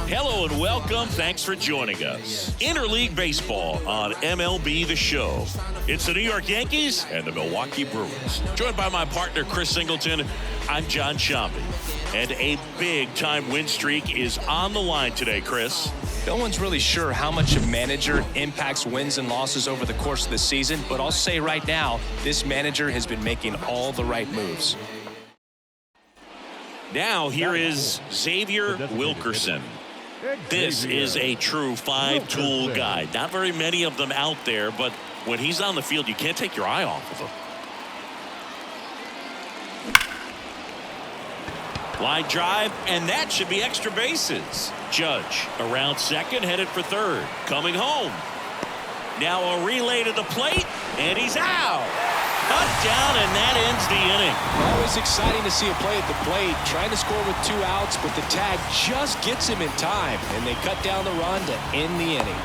Hello and welcome. Thanks for joining us. Interleague Baseball on MLB The Show. It's the New York Yankees and the Milwaukee Brewers. Joined by my partner, Chris Singleton. I'm John Shambi. And a big-time win streak is on the line today, Chris. No one's really sure how much a manager impacts wins and losses over the course of the season, but I'll say right now, this manager has been making all the right moves. Now here is Xavier Wilkerson. This is a true five-tool guy. Not very many of them out there, but when he's on the field, you can't take your eye off of him. Line drive, and that should be extra bases. Judge around second, headed for third. Coming home. Now a relay to the plate, and he's out. Touchdown, and that ends the inning. Always exciting to see a play at the plate, trying to score with 2 outs, but the tag just gets him in time, and they cut down the run to end the inning.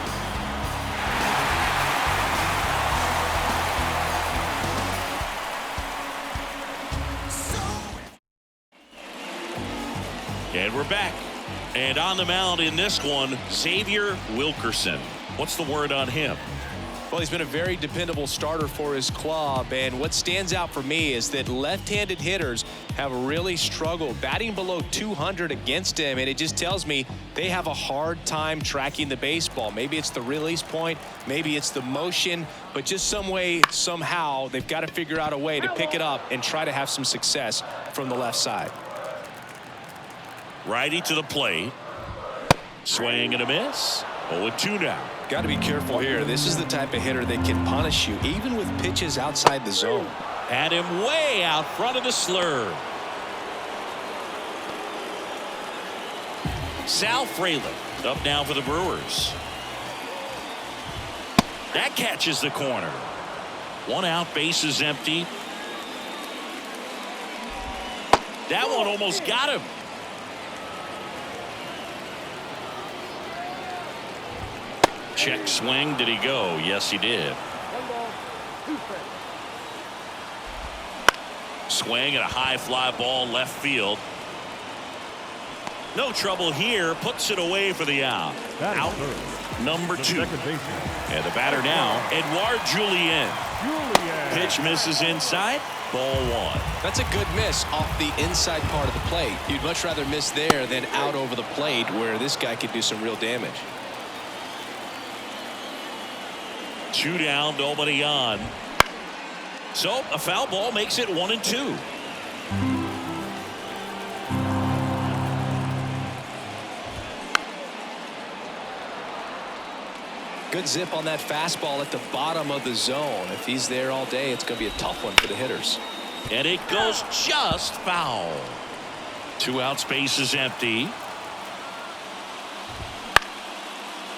And we're back. And on the mound in this one, Xavier Wilkerson. What's the word on him? Well, he's been a very dependable starter for his club, and what stands out for me is that left-handed hitters have really struggled batting below 200 against him, and it just tells me they have a hard time tracking the baseball. Maybe it's the release point, maybe it's the motion, but just some way, somehow, they've got to figure out a way to pick it up and try to have some success from the left side. Righty to the plate. Swing and a miss. 0-2 now. Got to be careful here. This is the type of hitter that can punish you even with pitches outside the zone. Had him way out front of the slurve. Sal Frelick up now for the Brewers. That catches the corner. 1 out, bases empty. That one almost got him. Check swing. Did he go? Yes, he did. Swing and a high fly ball left field. No trouble here. Puts it away for the out. Out number 2. And the batter now, Edouard Julien. Pitch misses inside. Ball 1. That's a good miss off the inside part of the plate. You'd much rather miss there than out over the plate where this guy could do some real damage. 2 down, nobody on. So a foul ball makes it 1-2. Good zip on that fastball at the bottom of the zone. If he's there all day, it's going to be a tough one for the hitters. And it goes just foul. 2 outs, base is empty.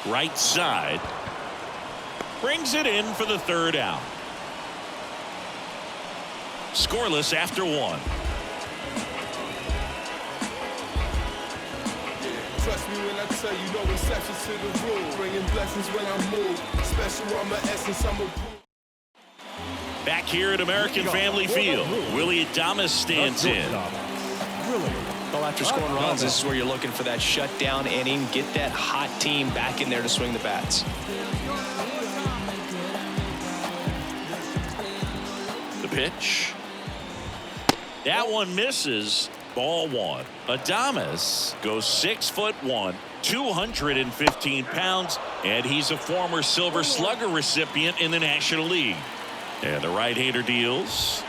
Right side. Brings it in for the 3rd out. Scoreless after 1. Trust me when I tell you, no exception to the rule. Bringing blessings when I move. Special on my essence, I'm a. Back here at American Family Field, Willie Adames stands in. Well, after scoring runs, this is where you're looking for that shutdown inning. Get that hot team back in there to swing the bats. The pitch. That one misses. Ball 1. Adames goes 6'1", 215 pounds, and he's a former Silver Slugger recipient in the National League. And the right-hander deals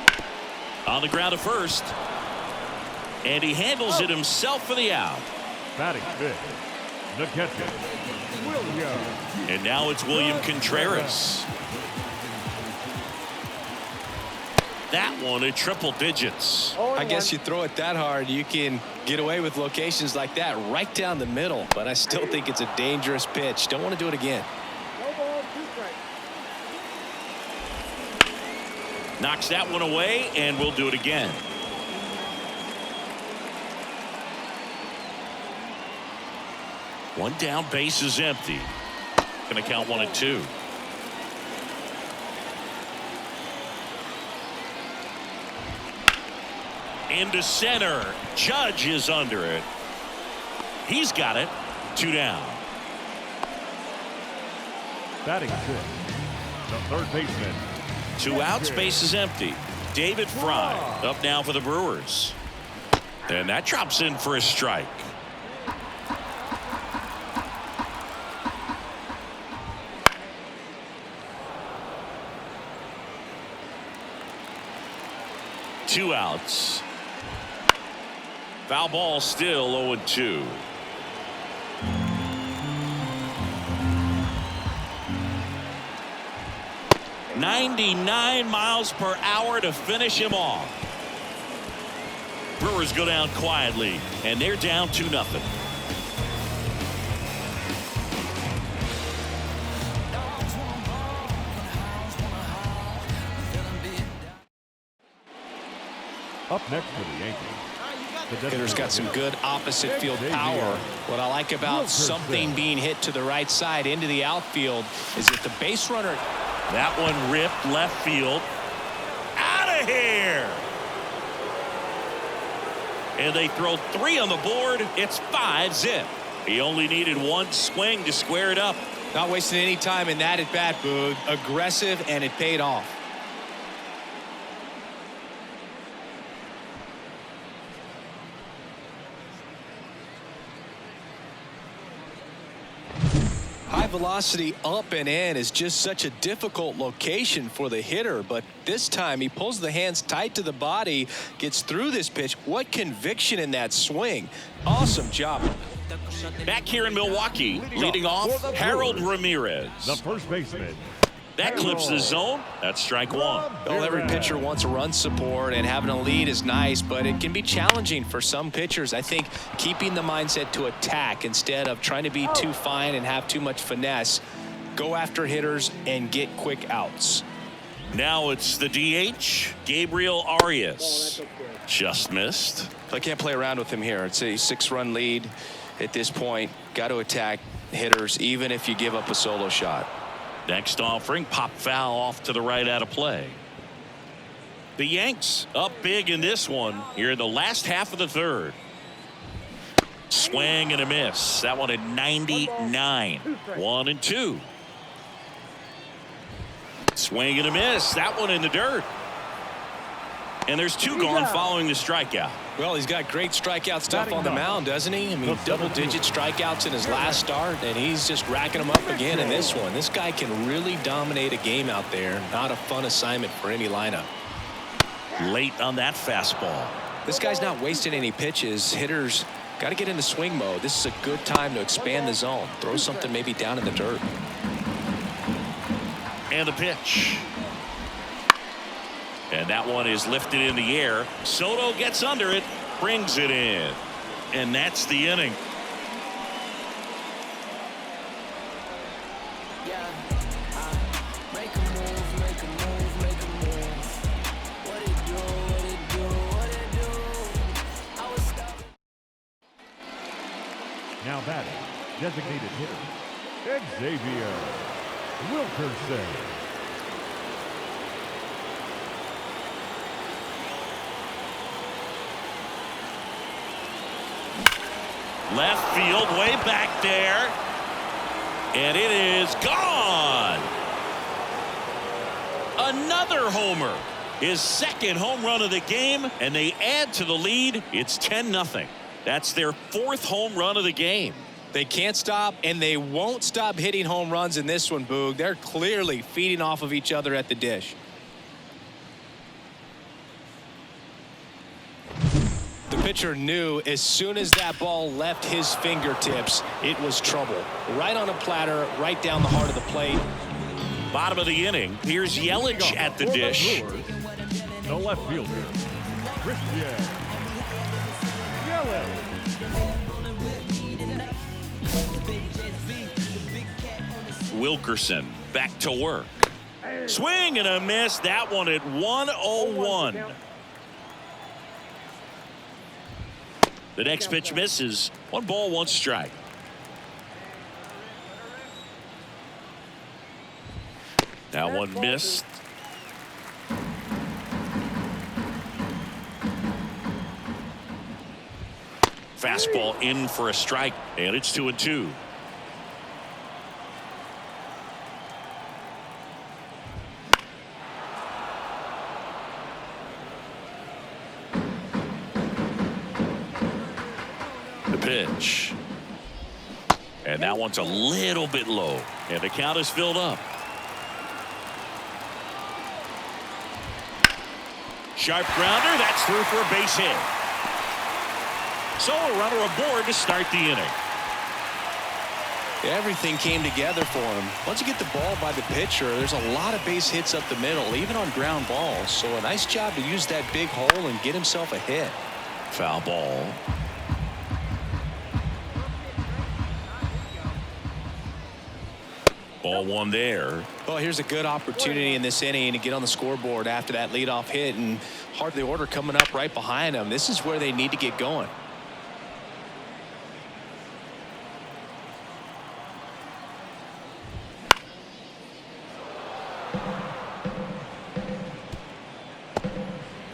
on the ground to first, and he handles it himself for the out. Batting fifth, the catcher, William. And now it's William Contreras. That one at triple digits. I guess you throw it that hard, you can get away with locations like that right down the middle. But I still think it's a dangerous pitch. Don't want to do it again. Knocks that one away, and we'll do it again. One down, base is empty. Going to count 1-2. Into center. Judge is under it. He's got it. 2 down. Batting fifth, the third baseman. 2 outs, base is empty. David Fry up now for the Brewers. And that drops in for a strike. Two outs. Foul ball, still 0-2. .99 miles per hour to finish him off. Brewers go down quietly, and they're down 2-0. Up next for the Yankees. Hitter's got some good opposite field power. What I like about something being hit to the right side into the outfield is that the base runner. That one ripped left field. Out of here. And they throw 3 on the board. It's 5-zip. He only needed 1 swing to square it up. Not wasting any time in that at bat, Boog. Aggressive, and it paid off. High velocity up and in is just such a difficult location for the hitter, but this time he pulls the hands tight to the body, gets through this pitch. What conviction in that swing. Awesome job. Back here in Milwaukee, leading off, Harold Ramirez. The first baseman. That clips the zone. That's strike 1. Well, every pitcher wants a run support, and having a lead is nice, but it can be challenging for some pitchers. I think keeping the mindset to attack instead of trying to be too fine and have too much finesse. Go after hitters and get quick outs. Now it's the DH, Gabriel Arias. Just missed. I can't play around with him here. It's a 6-run lead at this point. Got to attack hitters even if you give up a solo shot. Next offering, pop foul off to the right, out of play. The Yanks up big in this one here in the last half of the third. Swing and a miss. That one at 99. 1-2. Swing and a miss. That one in the dirt. And there's 2 gone following the strikeout. Well, he's got great strikeout stuff on the mound, doesn't he? I mean, double-digit strikeouts in his last start, and he's just racking them up again in this one. This guy can really dominate a game out there. Not a fun assignment for any lineup. Late on that fastball. This guy's not wasting any pitches. Hitters got to get into swing mode. This is a good time to expand the zone. Throw something maybe down in the dirt. And the pitch. And that one is lifted in the air. Soto gets under it, brings it in. And that's the inning. Now batting, designated hitter, Xavier Wilkerson. Left field, way back there. And it is gone. Another homer. His second home run of the game, and they add to the lead. It's 10-0. That's their 4th home run of the game. They can't stop, and they won't stop hitting home runs in this one, Boog. They're clearly feeding off of each other at the dish. The pitcher knew as soon as that ball left his fingertips, it was trouble. Right on a platter, right down the heart of the plate. Bottom of the inning. Here's Yelich at the dish. The left fielder, Christian Yelich. Wilkerson back to work. Swing and a miss. That one at 101. The next pitch misses. 1 ball, 1 strike. That one missed. fastball in for a strike, and it's 2-2. The pitch. And that one's a little bit low, and the count is filled up. Sharp grounder, that's through for a base hit. So a runner aboard to start the inning. Everything came together for him. Once you get the ball by the pitcher, there's a lot of base hits up the middle, even on ground balls. So a nice job to use that big hole and get himself a hit. Foul ball. Ball one there. Well, here's a good opportunity in this inning to get on the scoreboard after that leadoff hit, and hardly order coming up right behind them. This is where they need to get going.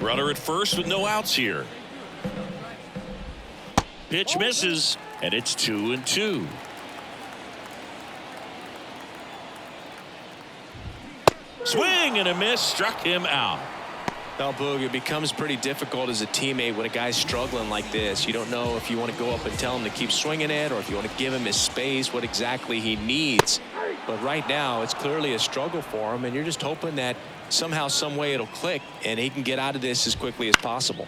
Runner at first with no outs here. Pitch misses, and it's 2-2. Swing and a miss, struck him out. Now, Boog, it becomes pretty difficult as a teammate when a guy's struggling like this. You don't know if you want to go up and tell him to keep swinging it or if you want to give him his space, what exactly he needs. But right now, it's clearly a struggle for him, and you're just hoping that somehow, some way it'll click and he can get out of this as quickly as possible.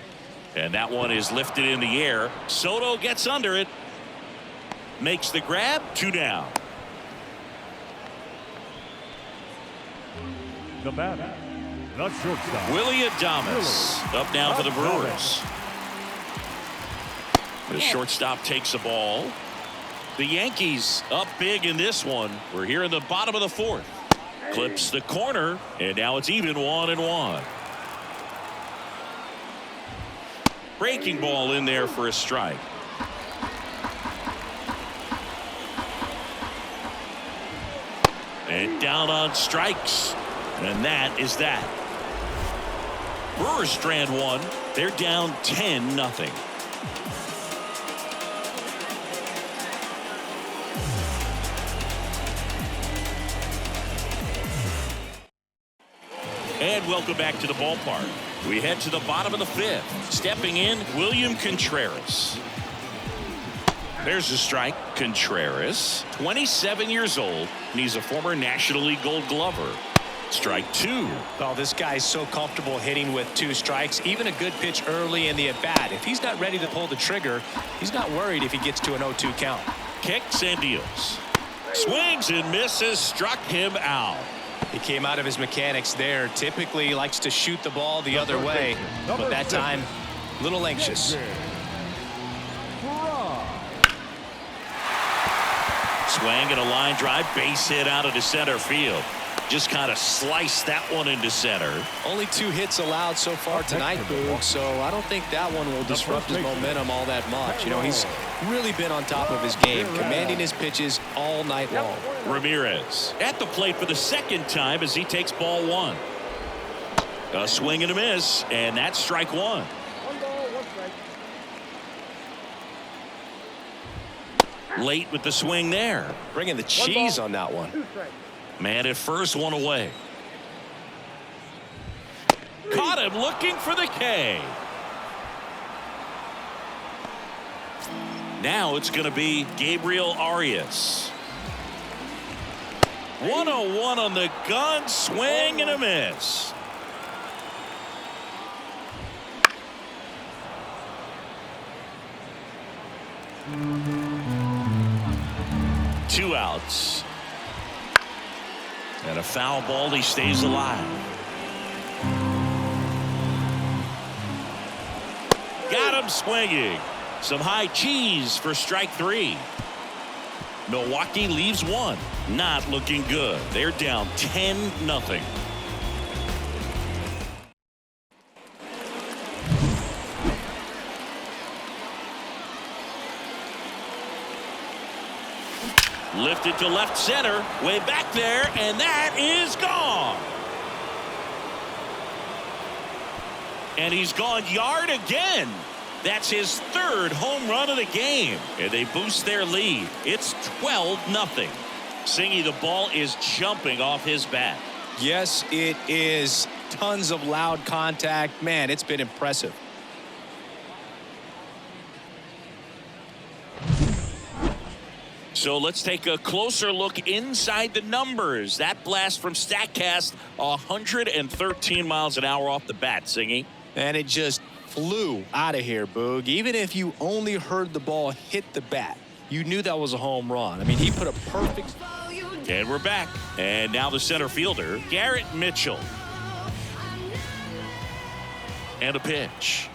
And that one is lifted in the air. Soto gets under it. Makes the grab, 2 down. The batter, the shortstop. Willie Adames up now for the Brewers. The shortstop takes the ball. The Yankees up big in this one. We're here in the bottom of the 4th. Clips the corner, and now it's even 1-1. Breaking ball in there for a strike. And down on strikes. And that is that. Brewers strand one. They're down 10-0. And welcome back to the ballpark. We head to the bottom of the 5th. Stepping in, William Contreras. There's a strike. Contreras, 27 years old, and he's a former National League Gold Glover. Strike 2. Oh, this guy's so comfortable hitting with 2 strikes. Even a good pitch early in the at-bat. If he's not ready to pull the trigger, he's not worried if he gets to an 0-2 count. Kicks and deals. Swings and misses. Struck him out. He came out of his mechanics there. Typically he likes to shoot the ball the other way, but that time a little anxious. Swing and a line drive, base hit out of the center field. Just kind of sliced that one into center. Only 2 hits allowed so far tonight, Boog, so I don't think that one will disrupt his momentum all that much. You know, he's really been on top of his game, commanding his pitches all night long. Ramirez at the plate for the 2nd time as he takes ball 1. A swing and a miss, and that's strike 1. Late with the swing there. Bringing the cheese on that one. Man at first, 1 away. Caught him looking for the K. Now it's going to be Gabriel Arias. 1-0-1 on the gun, swing and a miss. Two outs. And a foul ball, he stays alive. Got him swinging. Some high cheese for strike 3. Milwaukee leaves 1. Not looking good. They're down 10-0. Lifted to left center, way back there, and that is gone. And he's gone yard again. That's his third home run of the game, and they boost their lead. It's 12-0. Singy, the ball is jumping off his bat. Yes, it is. Tons of loud contact. Man, it's been impressive. So let's take a closer look inside the numbers. That blast from StatCast, 113 miles an hour off the bat, Singy. And it just flew out of here, Boog. Even if you only heard the ball hit the bat, you knew that was a home run. I mean, he put a perfect... And we're back. And now the center fielder, Garrett Mitchell. And a pitch.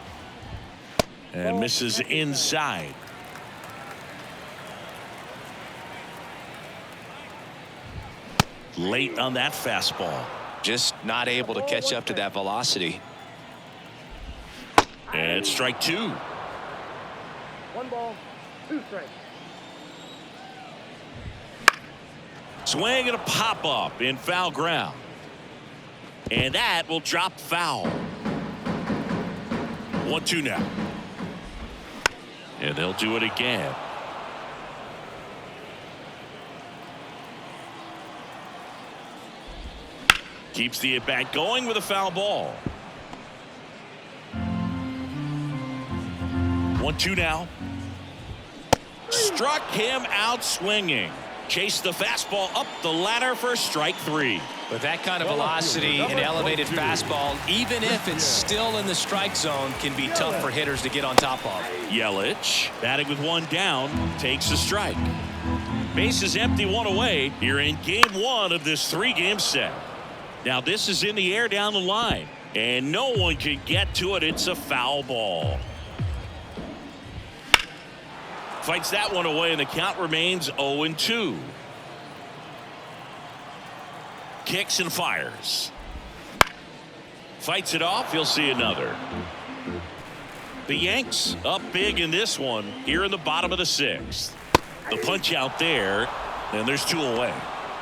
And misses inside. Late on that fastball. Just not able to catch up to that velocity. And strike two. 1 ball, 2 strikes. Swing and a pop up in foul ground. And that will drop foul. 1-2 now. And they'll do it again. Keeps the at-bat going with a foul ball. 1-2 now. Struck him out swinging. Chased the fastball up the ladder for strike three. With that kind of velocity and elevated fastball, even if it's still in the strike zone, can be tough for hitters to get on top of. Yelich, batting with 1 down, takes a strike. Base is empty, 1 away. Here in game 1 of this 3-game set. Now this is in the air down the line, and no one can get to it. It's a foul ball. Fights that one away, and the count remains 0-2. Kicks and fires. Fights it off. You'll see another. The Yanks up big in this one here in the bottom of the 6th. The punch out there, and there's 2 away.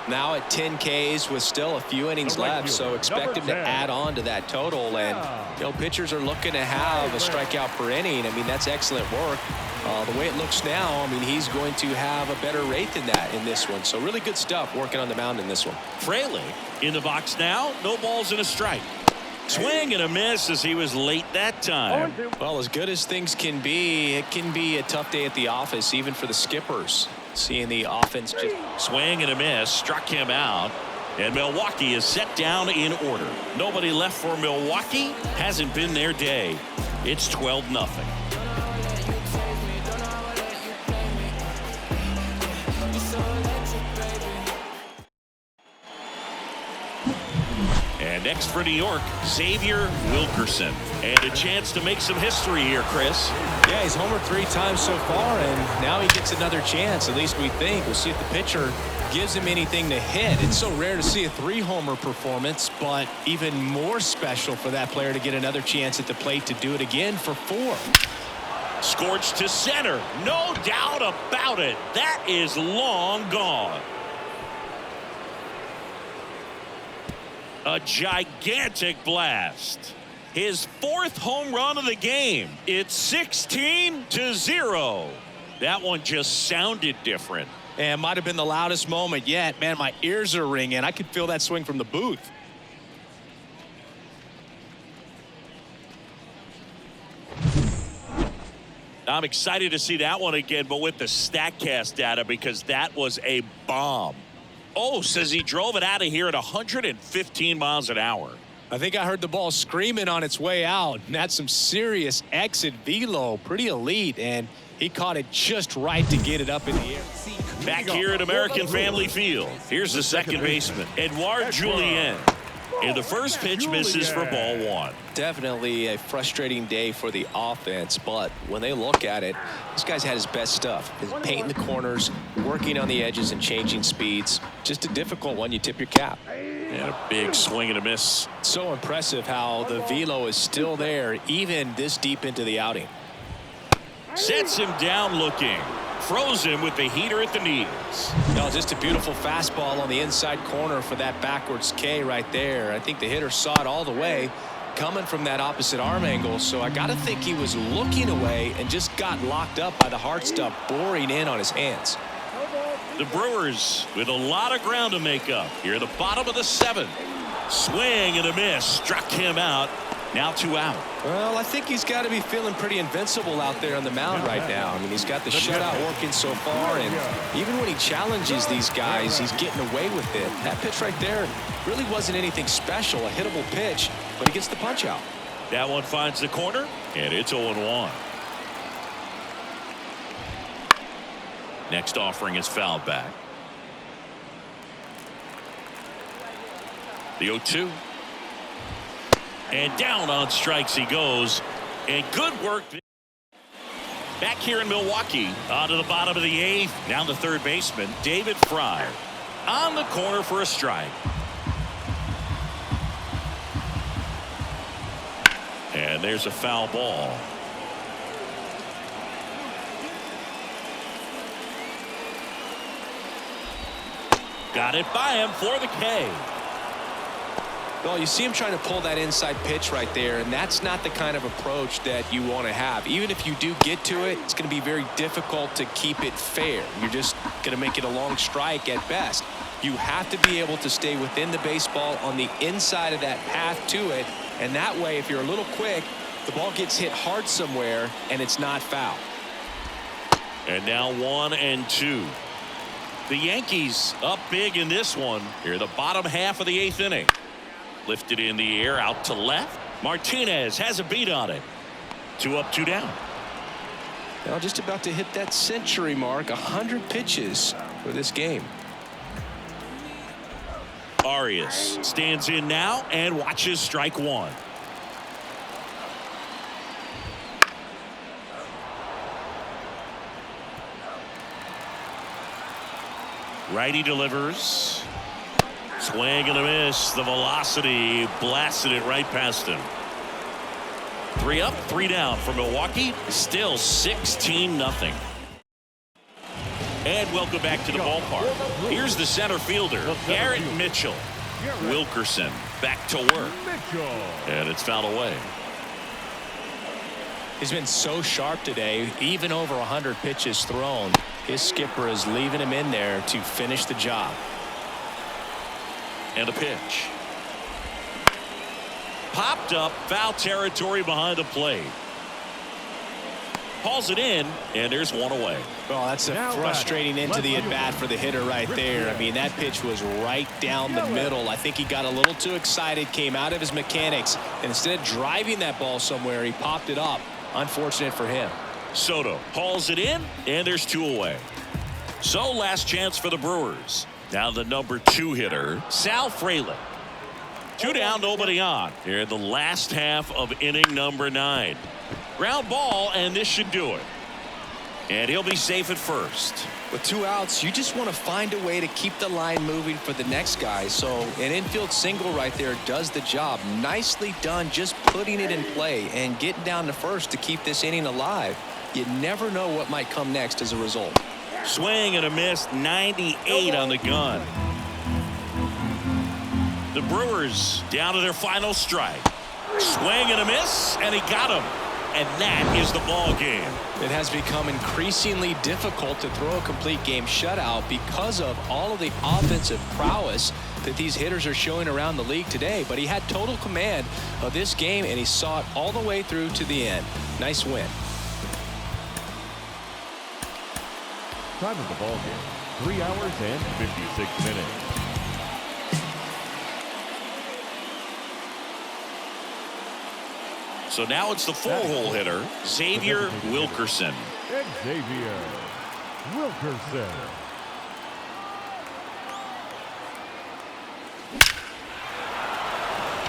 Now at 10 Ks with still a few innings left, so expect him to add on to that total. And, you know, pitchers are looking to have a strikeout per inning. I mean, that's excellent work. The way it looks now, I mean, he's going to have a better rate than that in this one. So really good stuff working on the mound in this one. Fraley in the box now. No balls and a strike. Swing and a miss as he was late that time. Well, as good as things can be, it can be a tough day at the office, even for the skippers. Seeing the offense just swing and a miss, struck him out, and Milwaukee is set down in order. Nobody left for Milwaukee. Hasn't been their day. It's 12-0. And next for New York, Xavier Wilkerson. And a chance to make some history here, Chris. Yeah, he's homered 3 times so far, and now he gets another chance, at least we think. We'll see if the pitcher gives him anything to hit. It's so rare to see a 3-homer performance, but even more special for that player to get another chance at the plate to do it again for 4. Scorched to center. No doubt about it. That is long gone. A gigantic blast. His 4th home run of the game. It's 16-0. That one just sounded different. And might have been the loudest moment yet. Man, my ears are ringing. I could feel that swing from the booth. I'm excited to see that one again, but with the StatCast data, because that was a bomb. Oh, says he drove it out of here at 115 miles an hour. I think I heard the ball screaming on its way out. And that's some serious exit velo. Pretty elite. And he caught it just right to get it up in the air. Back here at American Family Field. Here's the second baseman, Edouard Julien. And the first pitch misses for ball 1. Definitely a frustrating day for the offense, but when they look at it, this guy's had his best stuff. His painting the corners, working on the edges and changing speeds. Just a difficult one. You tip your cap. And a big swing and a miss. So impressive how the velo is still there even this deep into the outing. Sets him down looking. Froze him with the heater at the knees. No, just a beautiful fastball on the inside corner for that backwards K right there. I think the hitter saw it all the way coming from that opposite arm angle, so I got to think he was looking away and just got locked up by the hard stuff boring in on his hands. The Brewers with a lot of ground to make up here at the bottom of the 7th. Swing and a miss, struck him out. Now 2 out. Well, I think he's got to be feeling pretty invincible out there on the mound right now. I mean, he's got the shutout working so far, and even when he challenges these guys, he's getting away with it. That pitch right there really wasn't anything special, a hittable pitch, but he gets the punch out. That one finds the corner, and it's 0-1. Next offering is fouled back. The 0-2. And down on strikes he goes. And good work. Back here in Milwaukee. On to the bottom of the 8th. Down the third baseman, David Fry. On the corner for a strike. And there's a foul ball. Got it by him for the K. Well, you see him trying to pull that inside pitch right there, and that's not the kind of approach that you want to have. Even if you do get to it, it's going to be very difficult to keep it fair. You're just going to make it a long strike at best. You have to be able to stay within the baseball on the inside of that path to it, and that way, if you're a little quick, the ball gets hit hard somewhere, and it's not foul. And now 1-2. The Yankees up big in this one. Here, the bottom half of the 8th inning. Lifted in the air out to left. Martinez has a beat on it. 2 up, 2 down. Now just about to hit that century mark. 100 pitches for this game. Arias stands in now and watches strike 1. Righty delivers. Swing and a miss. The velocity blasted it right past him. 3 up, 3 down for Milwaukee. Still 16-0. And welcome back to the ballpark. Here's the center fielder, Garrett Mitchell. Wilkerson back to work. And it's fouled away. He's been so sharp today, even over 100 pitches thrown. His skipper is leaving him in there to finish the job. And a pitch. Popped up, foul territory behind the plate. Hauls it in, and there's 1 away. Well, that's a frustrating end to the at-bat for the hitter right there. I mean, that pitch was right down the middle. I think he got a little too excited, came out of his mechanics, and instead of driving that ball somewhere, he popped it up. Unfortunate for him. Soto hauls it in, and there's 2 away. So last chance for the Brewers. Now the number 2 hitter, Sal Frelick. 2 down, nobody on. Here in the last half of inning number 9. Ground ball, and this should do it. And he'll be safe at first. With 2 outs, you just want to find a way to keep the line moving for the next guy. So an infield single right there does the job. Nicely done, just putting it in play and getting down to first to keep this inning alive. You never know what might come next as a result. Swing and a miss, 98 on the gun. The Brewers down to their final strike. Swing and a miss, and he got him. And that is the ball game. It has become increasingly difficult to throw a complete game shutout because of all of the offensive prowess that these hitters are showing around the league today. But he had total command of this game, and he saw it all the way through to the end. Nice win. Time of the ball game, 3 hours and 56 minutes. So now it's the 4-hole hitter, Xavier Wilkerson. Xavier Wilkerson.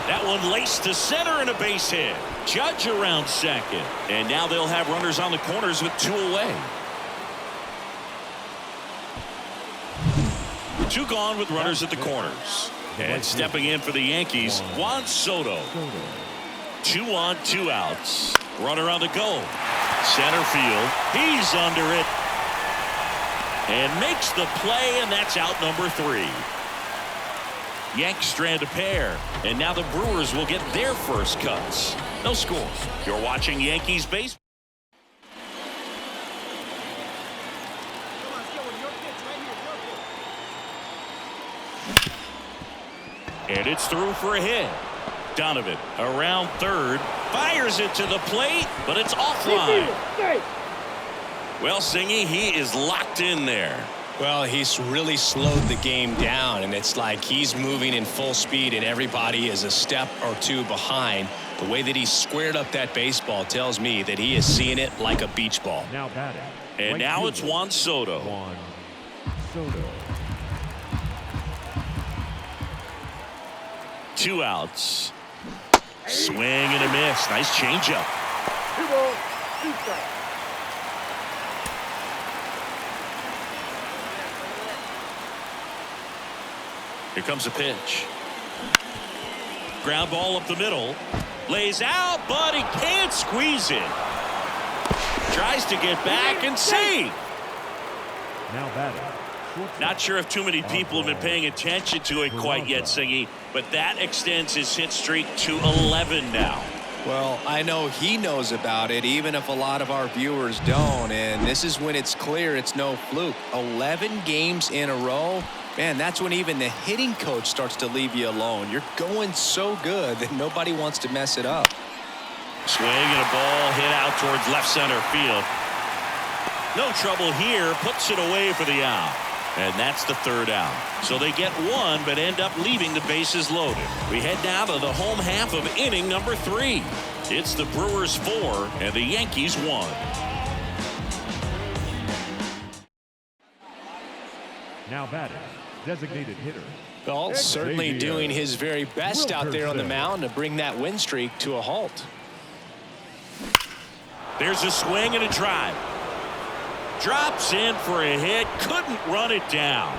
That one laced to center and a base hit. Judge around second. And now they'll have runners on the corners with 2 away. 2 gone with runners at the corners. And stepping in for the Yankees, Juan Soto. 2 on, 2 outs. Runner on the go. Center field. He's under it. And makes the play, and that's out number 3. Yanks strand a pair, and now the Brewers will get their first cuts. No score. You're watching Yankees baseball. And it's through for a hit. Donovan around third, fires it to the plate, but it's offline. Well, Singy, he is locked in there. Well, he's really slowed the game down, and it's like he's moving in full speed and everybody is a step or two behind. The way that he squared up that baseball tells me that he is seeing it like a beach ball. Now batting. And Right now fielder, it's Juan Soto. Juan Soto. 2 outs. Swing and a miss. Nice changeup. 2 balls, 2 strikes. Here comes a pitch. Ground ball up the middle. Lays out, but he can't squeeze it. Tries to get back and save. Now batting. Not sure if too many people have been paying attention to it quite yet, Singy, but that extends his hit streak to 11 now. Well, I know he knows about it, even if a lot of our viewers don't. And this is when it's clear it's no fluke. 11 games in a row. Man, that's when even the hitting coach starts to leave you alone. You're going so good that nobody wants to mess it up. Swing and a ball hit out towards left center field. No trouble here. Puts it away for the out. And that's the 3rd out. So they get 1 but end up leaving the bases loaded. We head now to the home half of inning number 3. It's the Brewers 4 and the Yankees 1. Now batting. Designated hitter. Well, certainly doing his very best out there on the mound to bring that win streak to a halt. There's a swing and a drive. Drops in for a hit. Couldn't run it down.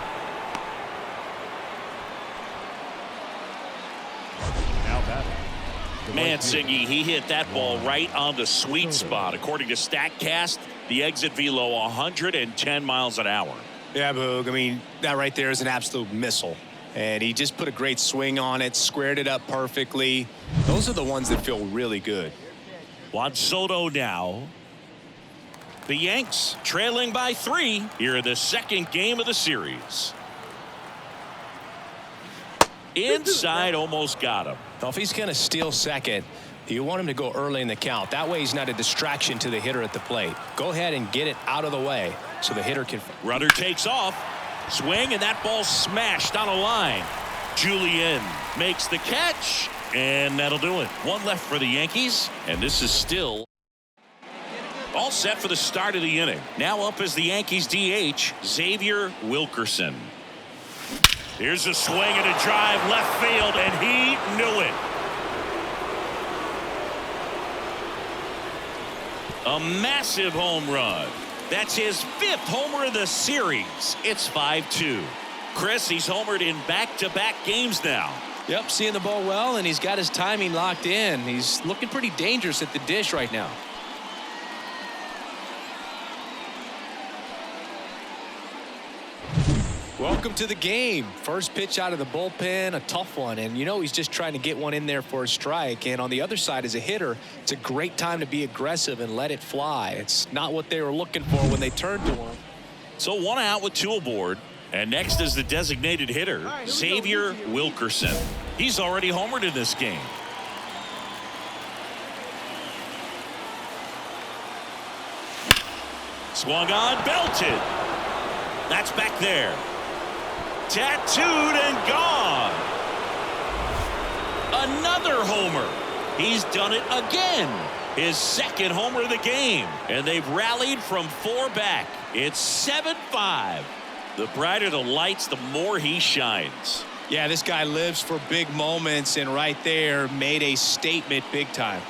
Now batting. Man, Singy, he hit that ball right on the sweet spot. According to StatCast, the exit velo 110 miles an hour. Yeah, Boog. I mean, that right there is an absolute missile. And he just put a great swing on it, squared it up perfectly. Those are the ones that feel really good. Juan Soto now. The Yanks trailing by 3 here in the 2nd game of the series. Inside, almost got him. Now, if he's going to steal second, you want him to go early in the count. That way he's not a distraction to the hitter at the plate. Go ahead and get it out of the way so the hitter can. Runner takes off. Swing, and that ball smashed on a line. Julian makes the catch, and that'll do it. 1 left for the Yankees, and this is still all set for the start of the inning. Now up is the Yankees DH, Xavier Wilkerson. Here's a swing and a drive left field, and he knew it. A massive home run. That's his 5th homer of the series. It's 5-2. Chris, he's homered in back-to-back games now. Yep, seeing the ball well, and he's got his timing locked in. He's looking pretty dangerous at the dish right now. Welcome to the game. First pitch out of the bullpen, a tough one. And you know he's just trying to get one in there for a strike. And on the other side, as a hitter, it's a great time to be aggressive and let it fly. It's not what they were looking for when they turned to him. So 1 out with 2 aboard. And next is the designated hitter, Xavier Wilkerson. He's already homered in this game. Swung on, belted. That's back there. Tattooed and gone. Another homer. He's done it again. His 2nd homer of the game. And they've rallied from 4 back. It's 7-5. The brighter the lights, the more he shines. Yeah, this guy lives for big moments, and right there made a statement big time.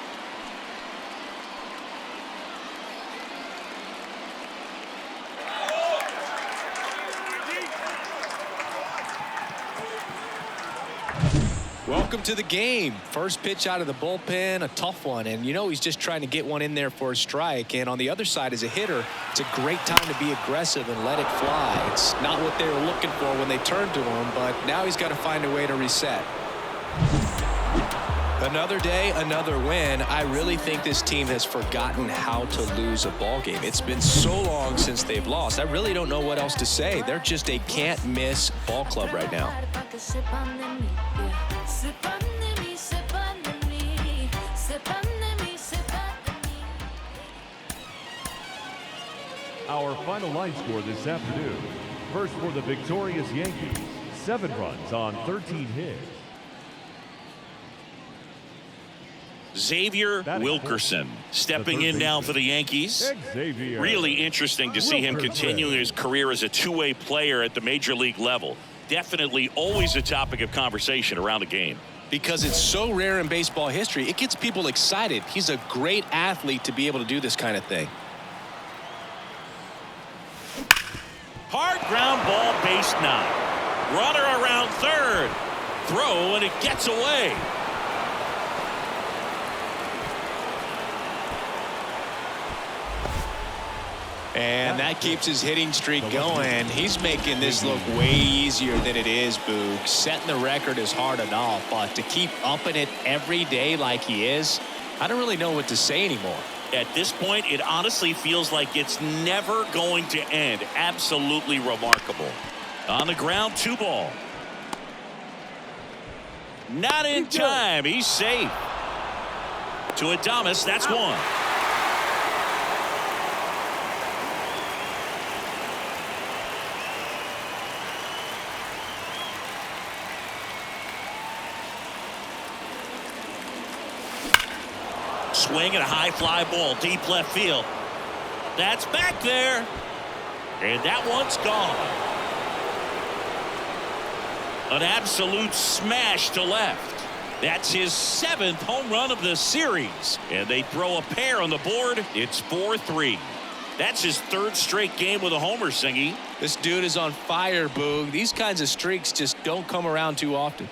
Welcome to the game. First pitch out of the bullpen, a tough one. And, you know, he's just trying to get one in there for a strike. And on the other side, as a hitter, it's a great time to be aggressive and let it fly. It's not what they were looking for when they turned to him, but now he's got to find a way to reset. Another day, another win. I really think this team has forgotten how to lose a ball game. It's been so long since they've lost. I really don't know what else to say. They're just a can't-miss ball club right now. Our final line score this afternoon. First for the victorious Yankees, 7 runs on 13 hits. Xavier Wilkerson stepping in now for the Yankees. Xavier. Really interesting to see him continuing his career as a two-way player at the major league level. Definitely always a topic of conversation around the game. Because it's so rare in baseball history, it gets people excited. He's a great athlete to be able to do this kind of thing. Hard ground ball, base 9. Runner around third. Throw, and it gets away. And that keeps his hitting streak going. He's making this look way easier than it is, Boog. Setting the record is hard enough, but to keep upping it every day like he is, I don't really know what to say anymore. At this point, it honestly feels like it's never going to end. Absolutely remarkable. On the ground, 2 ball. Not in time. He's safe. To Adames, that's 1. Swing and a high fly ball deep left field. That's back there. And that one's gone. An absolute smash to left. That's his 7th home run of the series. And they throw a pair on the board. It's 4-3. That's his 3rd straight game with a homer, Singy. This dude is on fire, Boog. These kinds of streaks just don't come around too often.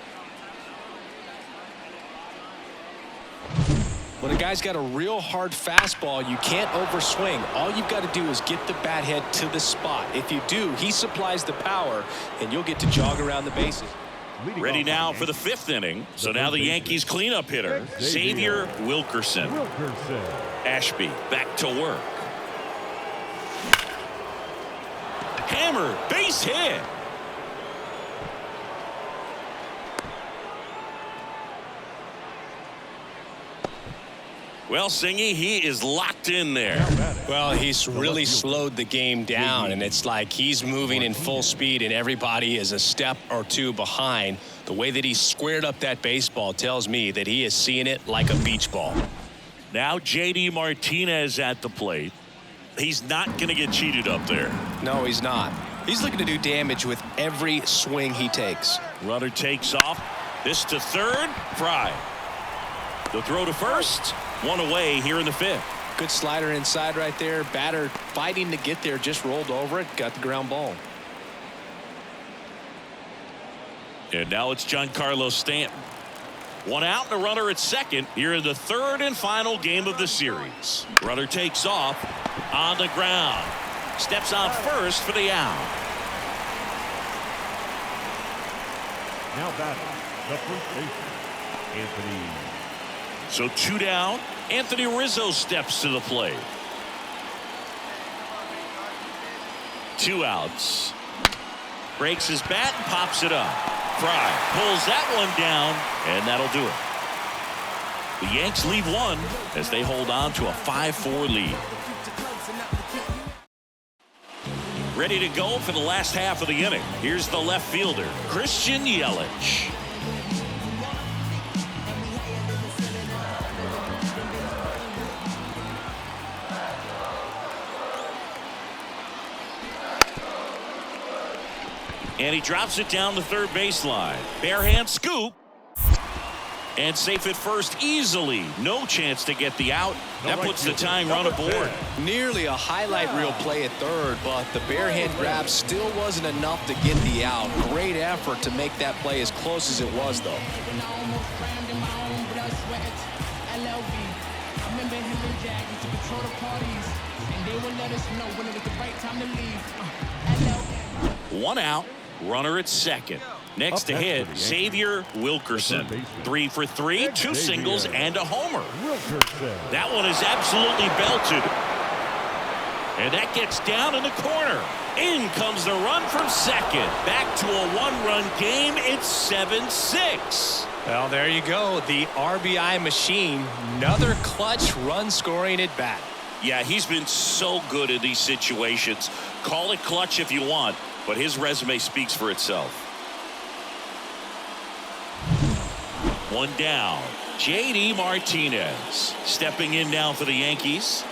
When a guy's got a real hard fastball, you can't overswing. All you've got to do is get the bat head to the spot. If you do, he supplies the power, and you'll get to jog around the bases. Ready now for the 5th inning. So now the Yankees cleanup hitter, Xavier Wilkerson. Ashby back to work. Hammer, base hit. Well, Singy, he is locked in there. Well, he's really slowed the game down, and it's like he's moving in full speed, and everybody is a step or 2 behind. The way that he squared up that baseball tells me that he is seeing it like a beach ball. Now J.D. Martinez at the plate. He's not going to get cheated up there. No, he's not. He's looking to do damage with every swing he takes. Runner takes off. This to third. Fry. The throw to first. 1 away here in the 5th. Good slider inside right there. Batter fighting to get there. Just rolled over it. Got the ground ball. And now it's Giancarlo Stanton. 1 out and a runner at second here in the 3rd and final game of the series. Runner takes off on the ground. Steps on first for the out. Now batting, the first baseman, Anthony. So 2 down. Anthony Rizzo steps to the plate. 2 outs. Breaks his bat and pops it up. Fry pulls that one down, and that'll do it. The Yanks lead 1 as they hold on to a 5-4 lead. Ready to go for the last half of the inning. Here's the left fielder, Christian Yelich. And he drops it down the third baseline. Bare hand scoop. And safe at first easily. No chance to get the out. That puts the tying run aboard. Nearly a highlight reel play at third, but the bare hand grab still wasn't enough to get the out. Great effort to make that play as close as it was, though. One out, runner at second. Next to hit, Xavier Wilkerson. 3 for 3, 2 singles and a homer. That one is absolutely belted. And that gets down in the corner. In comes the run from second. Back to a one-run game. It's 7-6. Well, there you go. The RBI machine. Another clutch run scoring at bat. Yeah, he's been so good in these situations. Call it clutch if you want, but his resume speaks for itself. One down. J.D. Martinez stepping in now for the Yankees.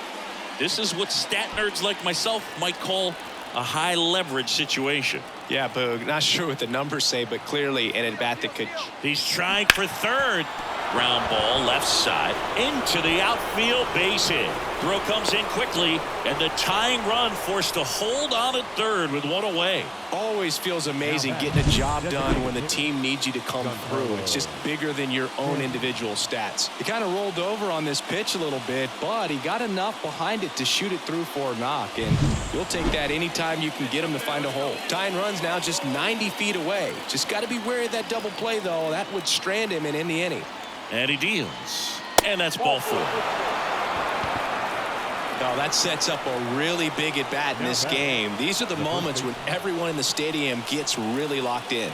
This is what stat nerds like myself might call a high leverage situation. Yeah, Boog. Not sure what the numbers say, but clearly an at bat that could. He's trying for third. Ground ball left side into the outfield, base hit. Throw comes in quickly, and the tying run forced to hold on at third with one away. Always feels amazing getting a job done when the team needs you to come through. It's just bigger than your own individual stats. He kind of rolled over on this pitch a little bit, but he got enough behind it to shoot it through for a knock, and you'll take that anytime you can get him to find a hole. Tying run's now just 90 feet away. Just got to be wary of that double play, though. That would strand him and end the inning. And he deals. And that's ball 4. No, that sets up a really big at bat in this game. These are the moments when everyone in the stadium gets really locked in.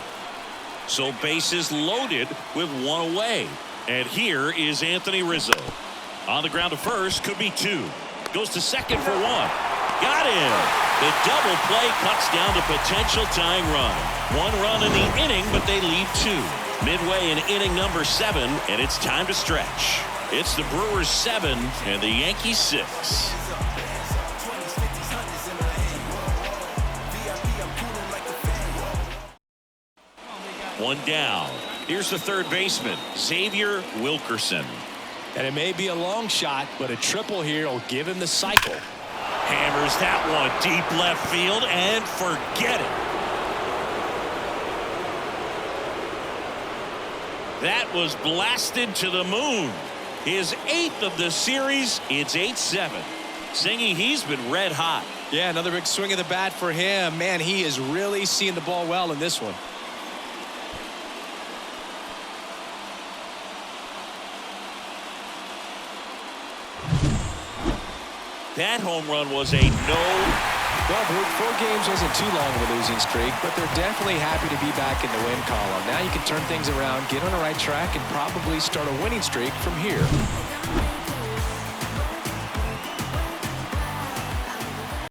So bases loaded with one away. And here is Anthony Rizzo. On the ground to first, could be 2. Goes to second for 1. Got him. The double play cuts down the potential tying run. 1 run in the inning, but they leave 2. Midway in inning number 7, and it's time to stretch. It's the Brewers 7 and the Yankees 6. One down. Here's the third baseman, Xavier Wilkerson. And it may be a long shot, but a triple here will give him the cycle. Hammers that one deep left field and forget it. That was blasted to the moon. His 8th of the series. It's 8-7. Singy, he's been red hot. Yeah, another big swing of the bat for him. Man, he is really seeing the ball well in this one. That home run was a no. Well, 4 games wasn't too long of a losing streak, but they're definitely happy to be back in the win column. Now you can turn things around, get on the right track, and probably start a winning streak from here.